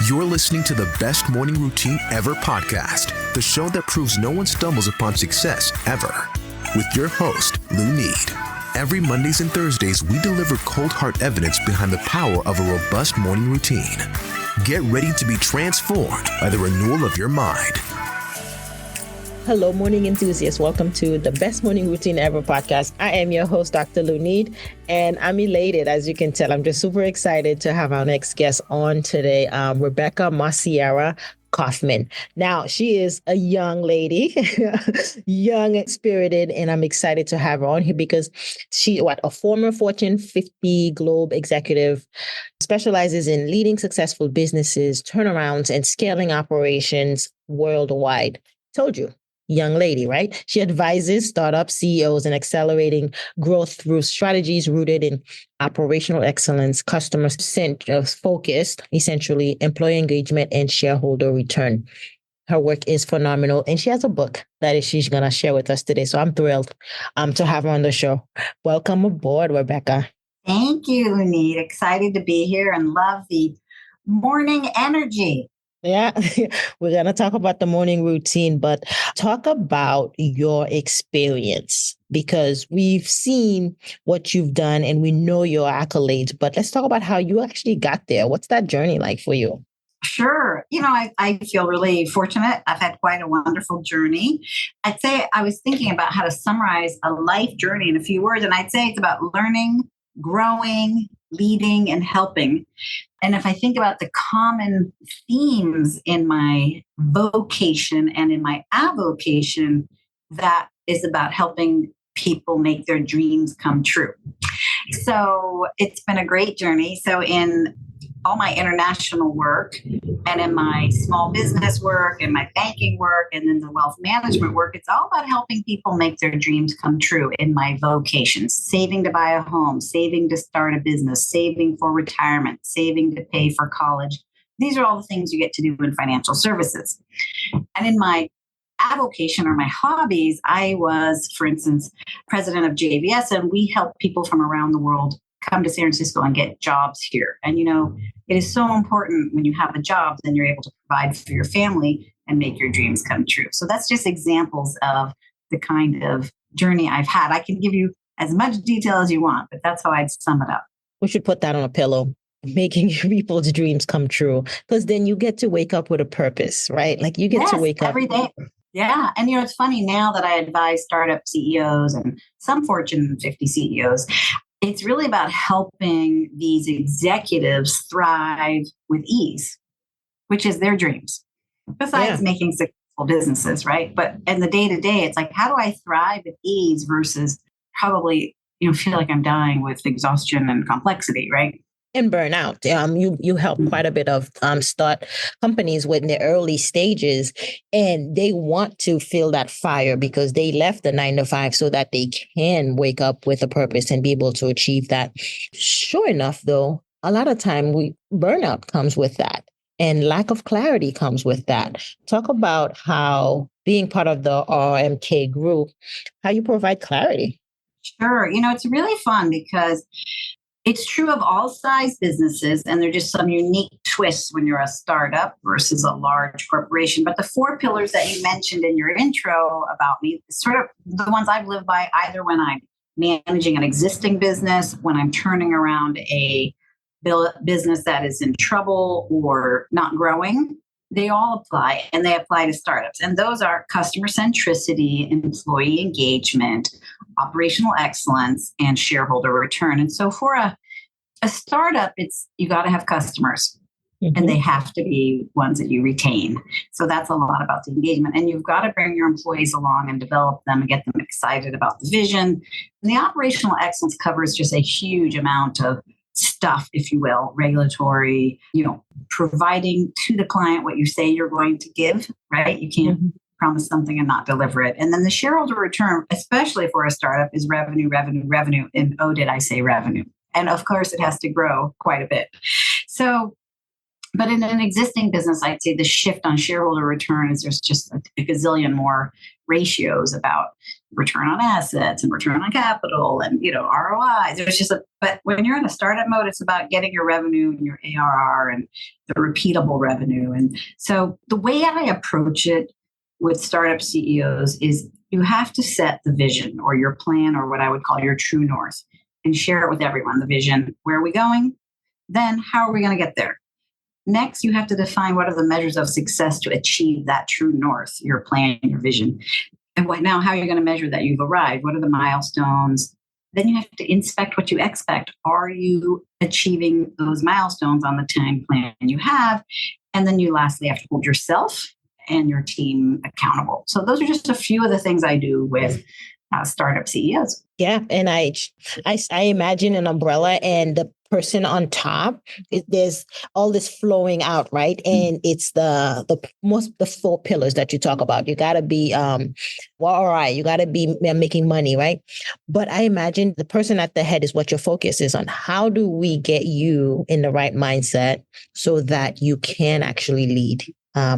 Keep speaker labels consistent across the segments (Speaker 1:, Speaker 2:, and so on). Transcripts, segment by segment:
Speaker 1: You're listening to the Best Morning Routine Ever podcast, the show that proves no one stumbles upon success ever. With your host, Lou Need. Every Mondays and Thursdays, we deliver cold hard evidence behind the power of a robust morning routine. Get ready to be transformed by the renewal of your mind.
Speaker 2: Hello, morning enthusiasts. Welcome to the Best Morning Routine Ever podcast. I am your host, Dr. Lou Need, and I'm elated. As you can tell, I'm just super excited to have our next guest on today, Rebecca Macieira-Kaufmann. Now, she is a young lady, young, spirited, and I'm excited to have her on here because she, a former Fortune 50 Globe executive, specializes in leading successful businesses, turnarounds, and scaling operations worldwide. Told you. Young lady, right? She advises startup CEOs in accelerating growth through strategies rooted in operational excellence, customer focused, essentially employee engagement and shareholder return. Her work is phenomenal, and she has a book that she's going to share with us today. So I'm thrilled to have her on the show. Welcome aboard, Rebecca.
Speaker 3: Thank you, Need. Excited to be here and love the morning energy.
Speaker 2: Yeah, we're going to talk about the morning routine, but talk about your experience because we've seen what you've done and we know your accolades, but let's talk about how you actually got there. What's that journey like for you?
Speaker 3: Sure. I feel really fortunate. I've had quite a wonderful journey. I'd say I was thinking about how to summarize a life journey in a few words, and I'd say it's about learning, growing, leading, and helping. And if I think about the common themes in my vocation and in my avocation, that is about helping people make their dreams come true. So it's been a great journey. So in all my international work and in my small business work and my banking work and then the wealth management work, it's all about helping people make their dreams come true in my vocations, saving to buy a home, saving to start a business, saving for retirement, saving to pay for college. These are all the things you get to do in financial services. And in my avocation or my hobbies, I was, for instance, president of JVS, and we help people from around the world come to San Francisco and get jobs here. And, it is so important when you have a job, then you're able to provide for your family and make your dreams come true. So that's just examples of the kind of journey I've had. I can give you as much detail as you want, but that's how I'd sum it up.
Speaker 2: We should put that on a pillow, making people's dreams come true, because then you get to wake up with a purpose, right? Like you get to wake up
Speaker 3: every day. Yeah. And, it's funny now that I advise startup CEOs and some Fortune 50 CEOs, it's really about helping these executives thrive with ease, which is their dreams, besides making successful businesses, right? But in the day-to-day, it's like, how do I thrive with ease versus probably, feel like I'm dying with exhaustion and complexity, right?
Speaker 2: And burnout. You help quite a bit of start companies in their early stages, and they want to feel that fire because they left the 9 to 5 so that they can wake up with a purpose and be able to achieve that. Sure enough, though, a lot of time burnout comes with that, and lack of clarity comes with that. Talk about how being part of the RMK group, how you provide clarity.
Speaker 3: Sure. It's really fun because it's true of all size businesses, and there are just some unique twists when you're a startup versus a large corporation. But the 4 pillars that you mentioned in your intro about me, sort of the ones I've lived by either when I'm managing an existing business, when I'm turning around a business that is in trouble or not growing, they all apply, and they apply to startups. And those are customer centricity, employee engagement, operational excellence, and shareholder return. And so for a startup, you got to have customers, and they have to be ones that you retain. So that's a lot about the engagement. And you've got to bring your employees along and develop them and get them excited about the vision. And the operational excellence covers just a huge amount of stuff, if you will, regulatory, providing to the client what you say you're going to give, right? You can't promise something and not deliver it. And then the shareholder return, especially for a startup, is revenue, revenue, revenue. And oh, did I say revenue? And of course, it has to grow quite a bit. So, but in an existing business, I'd say the shift on shareholder return is there's just a gazillion more ratios about return on assets and return on capital and, ROI. But when you're in a startup mode, it's about getting your revenue and your ARR and the repeatable revenue. And so the way I approach it with startup CEOs is you have to set the vision or your plan or what I would call your true north and share it with everyone. The vision, where are we going? Then how are we going to get there? Next, you have to define what are the measures of success to achieve that true north, your plan, your vision. And now, how are you going to measure that you've arrived? What are the milestones? Then you have to inspect what you expect. Are you achieving those milestones on the time plan you have? And then you lastly have to hold yourself and your team accountable. So those are just a few of the things I do with startup CEOs.
Speaker 2: Yeah. And I imagine an umbrella and the person on top, there's all this flowing out, right? And it's the 4 pillars that you talk about. You got to be, all right, you got to be making money, right? But I imagine the person at the head is what your focus is on. How do we get you in the right mindset so that you can actually lead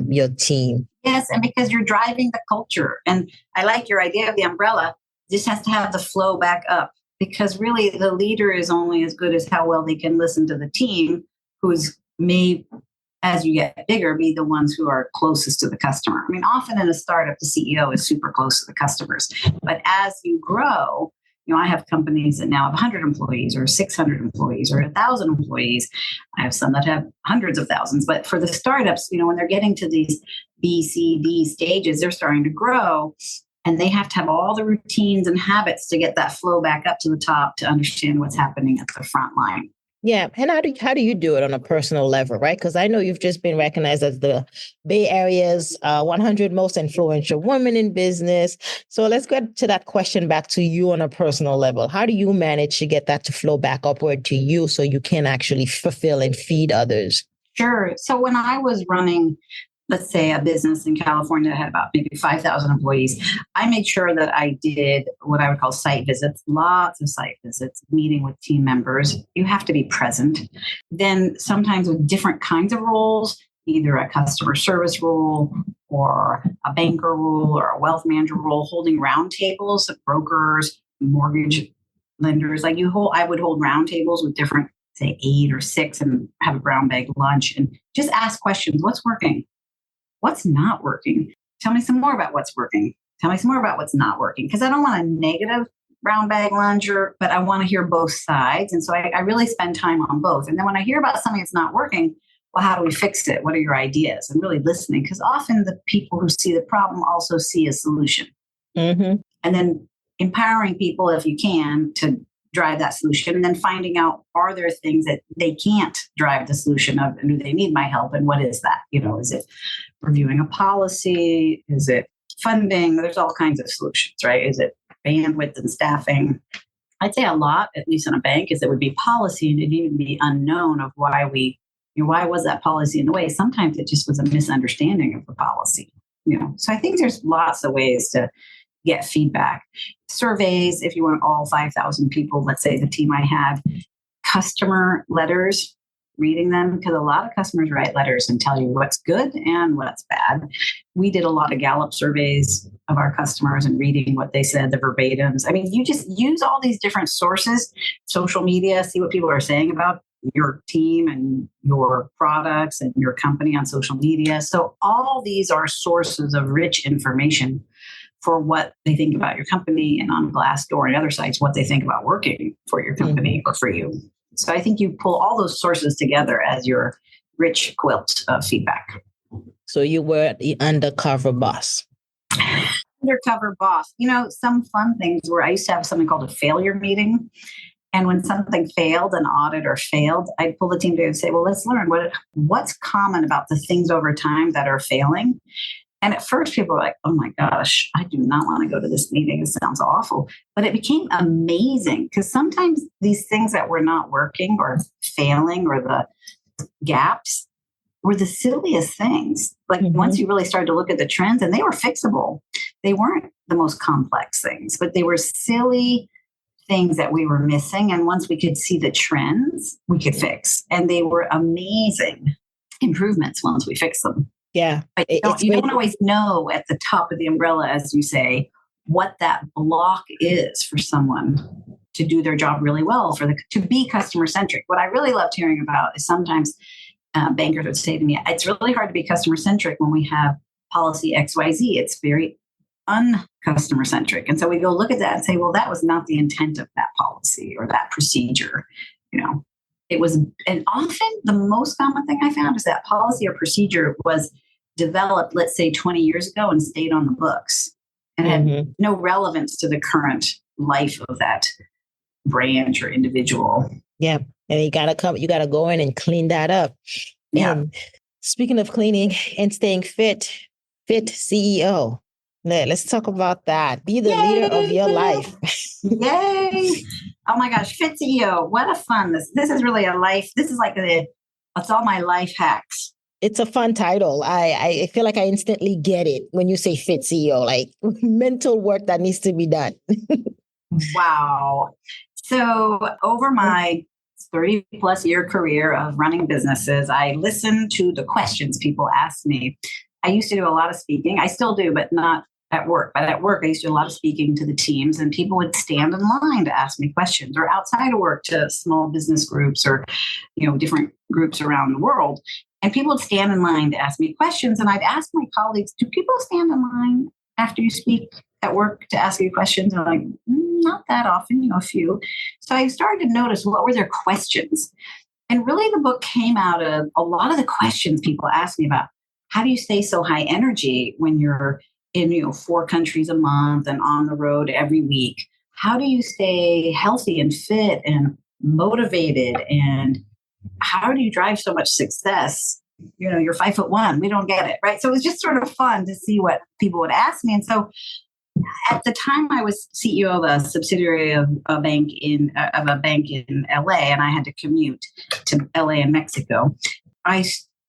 Speaker 2: your team?
Speaker 3: Yes, and because you're driving the culture. And I like your idea of the umbrella. This has to have the flow back up, because really the leader is only as good as how well they can listen to the team, who's may, as you get bigger, be the ones who are closest to the customer. I mean, often in a startup, the CEO is super close to the customers. But as you grow, I have companies that now have 100 employees or 600 employees or 1,000 employees. I have some that have hundreds of thousands. But for the startups, when they're getting to these B, C, D stages, they're starting to grow. And they have to have all the routines and habits to get that flow back up to the top to understand what's happening at the front line.
Speaker 2: Yeah. And how do you do it on a personal level, right? Because I know you've just been recognized as the Bay Area's 100 most influential women in business. So let's get to that question back to you on a personal level. How do you manage to get that to flow back upward to you so you can actually fulfill and feed others?
Speaker 3: Sure. So when I was running, let's say, a business in California that had about maybe 5,000 employees, I made sure that I did what I would call site visits, lots of site visits, meeting with team members. You have to be present. Then sometimes with different kinds of roles, either a customer service role or a banker role or a wealth manager role, holding roundtables of brokers, mortgage lenders. I would hold roundtables with different, say, 8 or 6 and have a brown bag lunch and just ask questions. What's working? What's not working? Tell me some more about what's working. Tell me some more about what's not working. Because I don't want a negative brown bag lunch, but I want to hear both sides. And so I really spend time on both. And then when I hear about something that's not working, well, how do we fix it? What are your ideas? And really listening, because often the people who see the problem also see a solution. Mm-hmm. And then empowering people, if you can, to drive that solution, and then finding out, are there things that they can't drive the solution of, and do they need my help, and what is that? Is it reviewing a policy? Is it funding? There's all kinds of solutions, right? Is it bandwidth and staffing? I'd say a lot, at least in a bank, is it would be policy, and it'd even be unknown of why was that policy in the way? Sometimes it just was a misunderstanding of the policy, So I think there's lots of ways to get feedback. Surveys, if you want all 5,000 people, let's say the team I had, customer letters, reading them, because a lot of customers write letters and tell you what's good and what's bad. We did a lot of Gallup surveys of our customers and reading what they said, the verbatims. I mean, you just use all these different sources, social media, see what people are saying about your team and your products and your company on social media. So all these are sources of rich information for what they think about your company, and on Glassdoor and other sites, what they think about working for your company or for you. So I think you pull all those sources together as your rich quilt of feedback.
Speaker 2: So you were the undercover boss.
Speaker 3: Undercover boss. Some fun things where I used to have something called a failure meeting. And when something failed, an audit or failed, I'd pull the team together and say, well, let's learn what's common about the things over time that are failing. And at first people were like, oh my gosh, I do not want to go to this meeting. It sounds awful. But it became amazing, because sometimes these things that were not working or failing or the gaps were the silliest things. Once you really started to look at the trends, and they were fixable. They weren't the most complex things, but they were silly things that we were missing. And once we could see the trends, we could fix. And they were amazing improvements once we fixed them.
Speaker 2: Yeah.
Speaker 3: But you don't always know at the top of the umbrella, as you say, what that block is for someone to do their job really well, to be customer centric. What I really loved hearing about is sometimes bankers would say to me, it's really hard to be customer centric when we have policy XYZ. It's very uncustomer centric. And so we go look at that and say, well, that was not the intent of that policy or that procedure. It was, and often the most common thing I found is that policy or procedure was developed, let's say 20 years ago, and stayed on the books and had no relevance to the current life of that branch or individual.
Speaker 2: Yeah. And you gotta go in and clean that up.
Speaker 3: Yeah.
Speaker 2: And speaking of cleaning and staying fit CEO. Let's talk about that. Be the leader of your life.
Speaker 3: Yay. Oh my gosh. Fit CEO. What a fun. This is really a life. This is like it's all my life hacks.
Speaker 2: It's a fun title. I feel like I instantly get it when you say Fit CEO, like mental work that needs to be done.
Speaker 3: Wow. So over my 30 plus year career of running businesses, I listened to the questions people asked me. I used to do a lot of speaking. I still do, but not at work. But at work, I used to do a lot of speaking to the teams, and people would stand in line to ask me questions, or outside of work to small business groups or, different groups around the world. And people would stand in line to ask me questions. And I'd ask my colleagues, do people stand in line after you speak at work to ask you questions? And I'm like, not that often, a few. So I started to notice, what were their questions? And really the book came out of a lot of the questions people asked me about. How do you stay so high energy when you're in 4 countries a month and on the road every week? How do you stay healthy and fit and motivated? And how do you drive so much success? You're 5'1". We don't get it, right? So it was just sort of fun to see what people would ask me. And so at the time, I was CEO of a subsidiary of a bank in LA, and I had to commute to LA and Mexico. I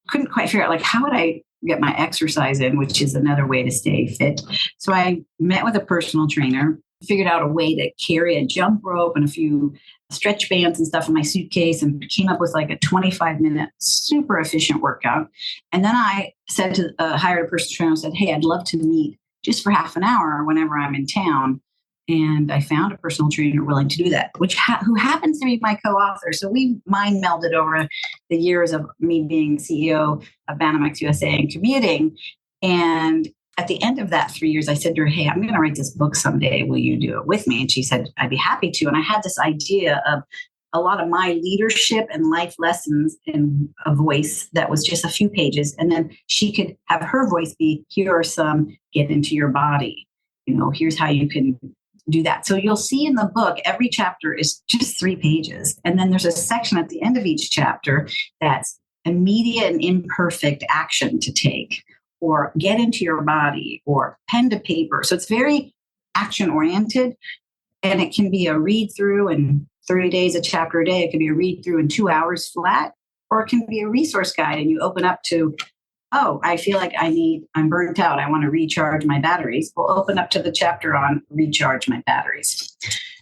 Speaker 3: couldn't quite figure out, how would I get my exercise in, which is another way to stay fit. So I met with a personal trainer, figured out a way to carry a jump rope and a few stretch bands and stuff in my suitcase, and came up with a 25-minute super efficient workout. And then I said hired a personal trainer and said, hey, I'd love to meet just for half an hour whenever I'm in town. And I found a personal trainer willing to do that, who happens to be my co-author. So we mind melded over the years of me being CEO of Banamex USA and commuting. And at the end of that 3 years, I said to her, hey, I'm going to write this book someday. Will you do it with me? And she said, I'd be happy to. And I had this idea of a lot of my leadership and life lessons in a voice that was just a few pages. And then she could have her voice be, here are some, get into your body. Here's how you can do that. So you'll see in the book, every chapter is just 3 pages. And then there's a section at the end of each chapter that's immediate and imperfect action to take, or get into your body, or pen to paper. So it's very action oriented, and it can be a read through in 30 days, a chapter a day. It can be a read through in 2 hours flat, or it can be a resource guide, and you open up to, oh, I feel like I'm burnt out. I want to recharge my batteries. We'll open up to the chapter on recharge my batteries.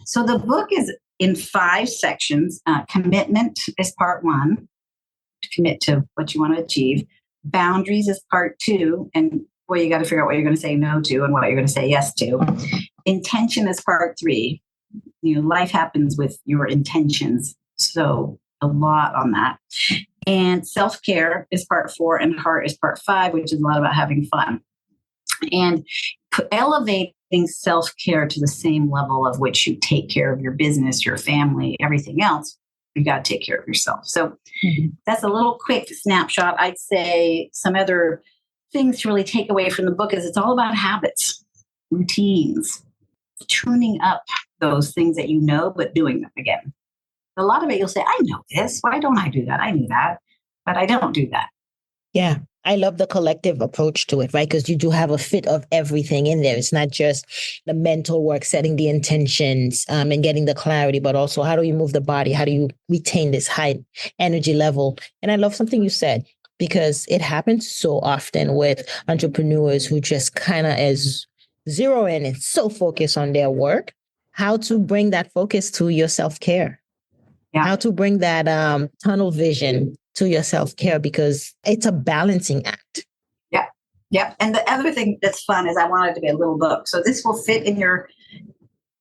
Speaker 3: So the book is in 5 sections. Commitment is part 1, to commit to what you want to achieve. Boundaries is part 2. And boy, you got to figure out what you're going to say no to and what you're going to say yes to. Intention is part 3. Life happens with your intentions. So a lot on that. And self-care is part 4, and heart is part 5, which is a lot about having fun. And elevating self-care to the same level of which you take care of your business, your family, everything else, you got to take care of yourself. So that's a little quick snapshot. I'd say some other things to really take away from the book is it's all about habits, routines, tuning up those things that but doing them again. A lot of it, you'll say, I know this. Why don't I do that? I knew that, but I don't do that.
Speaker 2: Yeah. I love the collective approach to it, right? Because you do have a fit of everything in there. It's not just the mental work, setting the intentions and getting the clarity, but also how do you move the body? How do you retain this high energy level? And I love something you said, because it happens so often with entrepreneurs who just kind of zero in and so focused on their work. How to bring that focus to your self-care. Yeah. How to bring that tunnel vision to your self-care, because it's a balancing act.
Speaker 3: Yeah. Yep. And the other thing that's fun is I wanted it to be a little book. So this will fit in your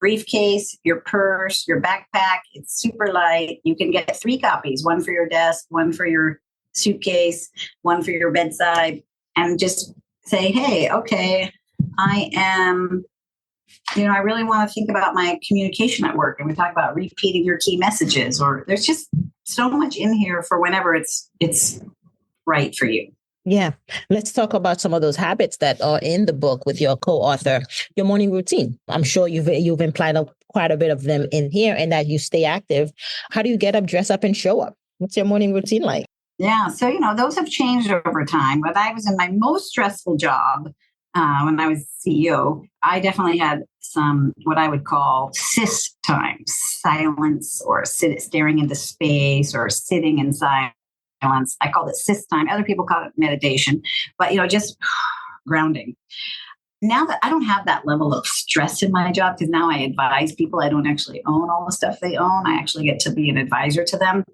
Speaker 3: briefcase, your purse, your backpack. It's super light. You can get 3 copies, one for your desk, one for your suitcase, one for your bedside, and just say, hey, okay, I am, I really want to think about my communication at work. And we talk about repeating your key messages, or there's just so much in here for whenever it's right for you.
Speaker 2: Yeah. Let's talk about some of those habits that are in the book with your co-author, your morning routine. I'm sure you've implied quite a bit of them in here, and that you stay active. How do you get up, dress up, and show up? What's your morning routine like?
Speaker 3: Yeah. So, those have changed over time. When I was in my most stressful job, when I was CEO, I definitely had some what I would call SIS time, silence, or staring into space, or sitting in silence. I called it SIS time. Other people call it meditation, but just grounding. Now that I don't have that level of stress in my job, because now I advise people, I don't actually own all the stuff they own. I actually get to be an advisor to them.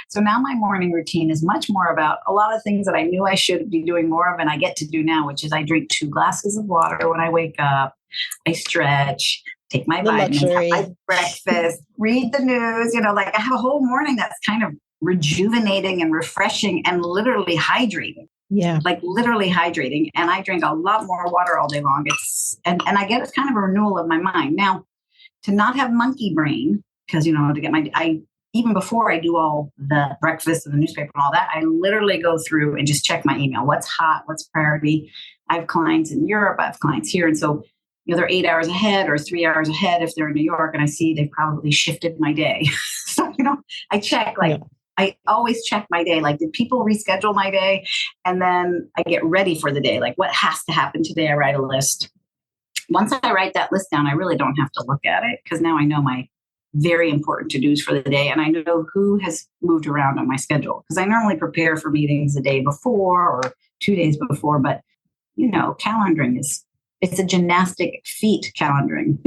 Speaker 3: So now my morning routine is much more about a lot of things that I knew I should be doing more of, and I get to do now, which is I drink 2 glasses of water when I wake up. I stretch, take my vitamins, have my breakfast, read the news. I have a whole morning that's kind of rejuvenating and refreshing and literally hydrating.
Speaker 2: Yeah.
Speaker 3: Like literally hydrating. And I drink a lot more water all day long. And I get it's kind of a renewal of my mind. Now, to not have monkey brain, because, to get even before I do all the breakfast and the newspaper and all that, I literally go through and just check my email. What's hot? What's priority? I have clients in Europe. I have clients here. And so, they're 8 hours ahead or 3 hours ahead if they're in New York, and I see they've probably shifted my day. So, I check I always check my day. Like, did people reschedule my day? And then I get ready for the day. Like, what has to happen today? I write a list. Once I write that list down, I really don't have to look at it, because now I know my very important to-dos for the day. And I know who has moved around on my schedule, because I normally prepare for meetings the day before or 2 days before. But, calendaring it's a gymnastic feat, calendaring.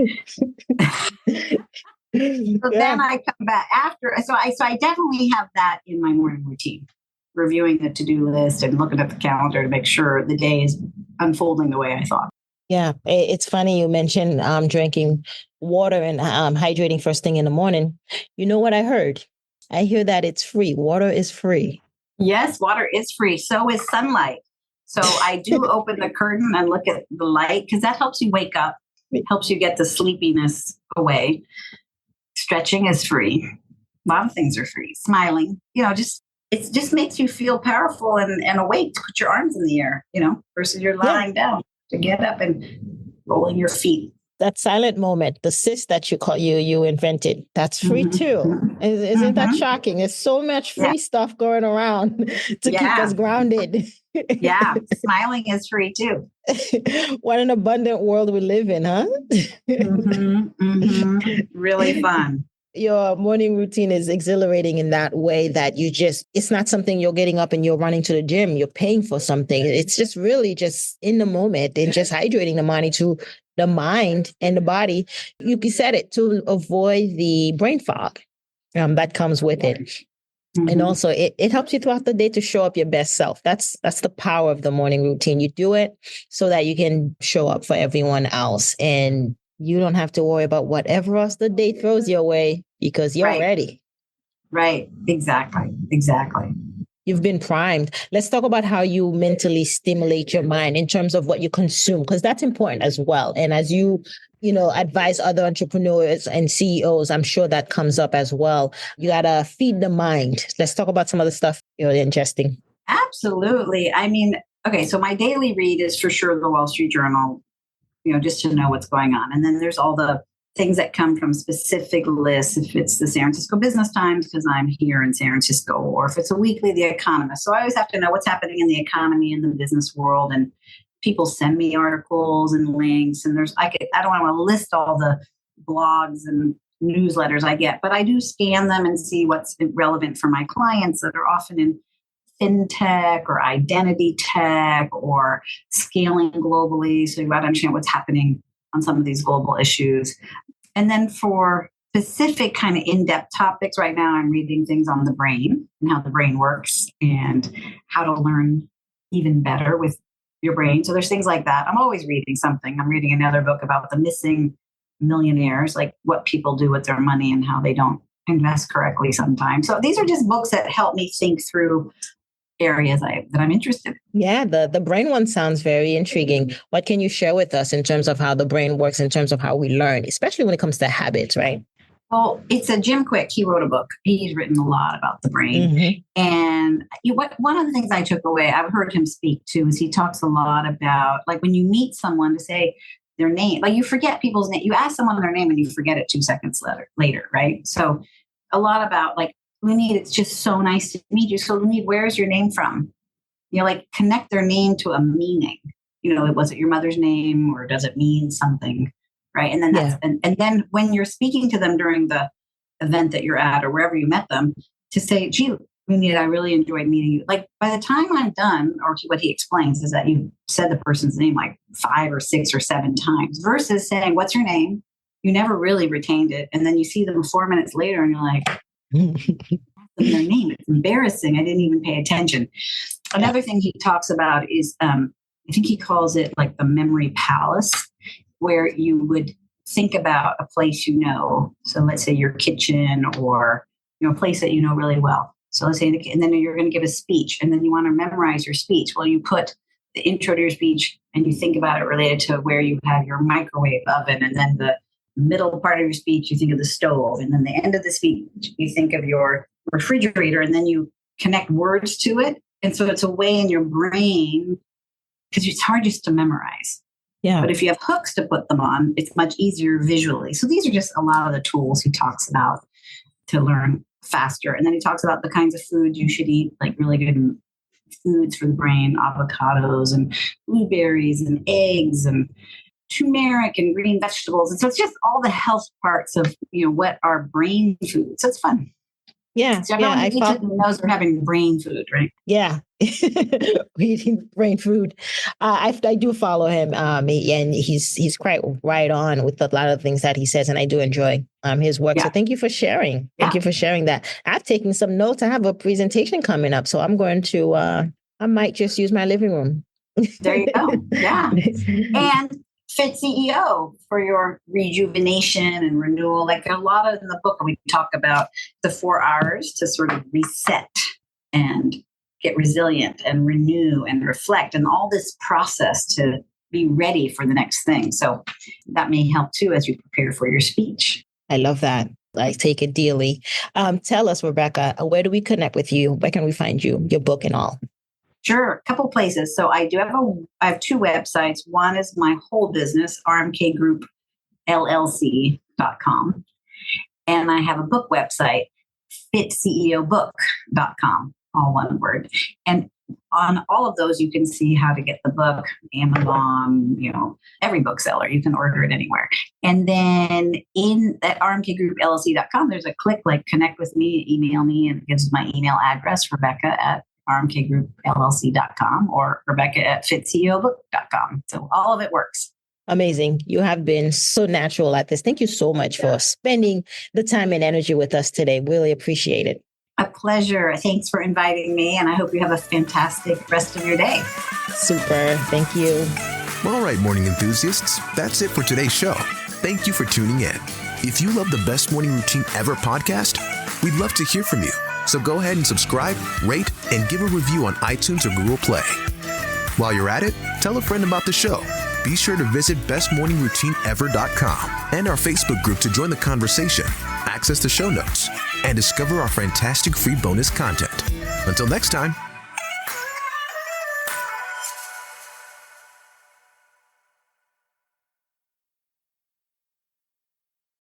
Speaker 3: So then I come back after. So I definitely have that in my morning routine, reviewing the to-do list and looking at the calendar to make sure the day is unfolding the way I thought.
Speaker 2: Yeah, it's funny you mentioned drinking water and hydrating first thing in the morning. You know what I heard? I hear that it's free. Water is free.
Speaker 3: Yes, water is free. So is sunlight. So I do open the curtain and look at the light, because that helps you wake up, helps you get the sleepiness away. Stretching is free. A lot of things are free. Smiling, it just makes you feel powerful and awake to put your arms in the air, versus you're lying down, to get up and rolling your feet.
Speaker 2: That silent moment, the SIS that you invented, that's free too. Isn't that shocking? There's so much free stuff going around to keep us grounded.
Speaker 3: Yeah, smiling is free too.
Speaker 2: What an abundant world we live in, huh?
Speaker 3: Really fun.
Speaker 2: Your morning routine is exhilarating in that way that it's not something you're getting up and you're running to the gym. You're paying for something. It's just really just in the moment and just hydrating the mind and the body. You said it, to avoid the brain fog that comes with it. And also it helps you throughout the day to show up your best self. That's the power of the morning routine. You do it so that you can show up for everyone else, and you don't have to worry about whatever else the day throws your way, because you're ready.
Speaker 3: Right. Exactly.
Speaker 2: You've been primed. Let's talk about how you mentally stimulate your mind in terms of what you consume, because that's important as well. And as you advise other entrepreneurs and CEOs, I'm sure that comes up as well. You got to feed the mind. Let's talk about some of the stuff you're ingesting.
Speaker 3: Absolutely. I mean, okay, so my daily read is for sure the Wall Street Journal, just to know what's going on. And then there's all the things that come from specific lists. If it's the San Francisco Business Times, because I'm here in San Francisco, or if it's a weekly, The Economist. So I always have to know what's happening in the economy and the business world. And people send me articles and links, and I don't want to list all the blogs and newsletters I get, but I do scan them and see what's relevant for my clients that are often in fintech or identity tech or scaling globally. So you got to understand what's happening on some of these global issues. And then for specific kind of in-depth topics, right now I'm reading things on the brain and how the brain works and how to learn even better with your brain. So there's things like that. I'm always reading something. I'm reading another book about the missing millionaires, like what people do with their money and how they don't invest correctly sometimes. So these are just books that help me think through areas that I'm interested in.
Speaker 2: Yeah, the brain one sounds very intriguing. What can you share with us in terms of how the brain works, in terms of how we learn, especially when it comes to habits, right?
Speaker 3: Well, it's a Jim Quick. He wrote a book. He's written a lot about the brain. Mm-hmm. And one of the things I took away, I've heard him speak too, is he talks a lot about, like, when you meet someone, to say their name, like, you forget people's name. You ask someone their name and you forget it 2 seconds later, right? So a lot about, like, Lunid, it's just so nice to meet you. So Lunid, where's your name from? Like, connect their name to a meaning. Was it your mother's name, or does it mean something? Right. And then and then when you're speaking to them during the event that you're at or wherever you met them, to say, gee, Lunid, I really enjoyed meeting you. Like, by the time I'm done, or what he explains is that you said the person's name like 5 or 6 or 7 times, versus saying, what's your name? You never really retained it. And then you see them 4 minutes later and you're like, their name. It's embarrassing. I didn't even pay attention. Another thing he talks about is, I think he calls it like the memory palace, where you would think about a place So let's say your kitchen, or a place that you know really well. So let's say, and then you're going to give a speech, and then you want to memorize your speech. Well, you put the intro to your speech and you think about it related to where you have your microwave oven, and then the middle part of your speech, you think of the stove, and then the end of the speech, you think of your refrigerator, and then you connect words to it. And so it's a way in your brain, because it's hard just to memorize. Yeah. But if you have hooks to put them on, it's much easier visually. So these are just a lot of the tools he talks about to learn faster. And then he talks about the kinds of foods you should eat, like really good foods for the brain, avocados and blueberries and eggs and turmeric and green vegetables. And so it's just all the health parts of, what are brain food. So it's fun.
Speaker 2: Yeah.
Speaker 3: So I thought knows we're having brain food, right?
Speaker 2: Yeah. Eating brain food. I do follow him. And he's quite right on with a lot of things that he says. And I do enjoy his work. Yeah. So thank you for sharing. Thank you for sharing that. I've taken some notes. I have a presentation coming up. So I'm going to, I might just use my living room.
Speaker 3: There you go. Yeah. And Fit CEO for your rejuvenation and renewal. Like, a lot of in the book, we talk about the 4 hours to sort of reset and get resilient and renew and reflect, and all this process to be ready for the next thing. So that may help too as you prepare for your speech.
Speaker 2: I love that. I take it dearly. Tell us, Rebecca, where do we connect with you? Where can we find you, your book and all?
Speaker 3: Sure. A couple places. So I have 2 websites. One is my whole business, rmkgroupllc.com. And I have a book website, fitceobook.com, all one word. And on all of those, you can see how to get the book, Amazon, every bookseller. You can order it anywhere. And then at rmkgroupllc.com, there's a click, like, connect with me, email me, and it gives my email address, Rebecca@rmkgroupllc.com, or Rebecca@fitceobook.com. So all of it works.
Speaker 2: Amazing. You have been so natural at this. Thank you so much for spending the time and energy with us today. Really appreciate it.
Speaker 3: A pleasure. Thanks for inviting me, and I hope you have a fantastic rest of your day.
Speaker 2: Super. Thank you.
Speaker 1: All right, morning enthusiasts, that's it for today's show. Thank you for tuning in. If you love the Best Morning Routine Ever podcast, we'd love to hear from you. So go ahead and subscribe, rate, and give a review on iTunes or Google Play. While you're at it, tell a friend about the show. Be sure to visit bestmorningroutineever.com and our Facebook group to join the conversation, access the show notes, and discover our fantastic free bonus content. Until next time,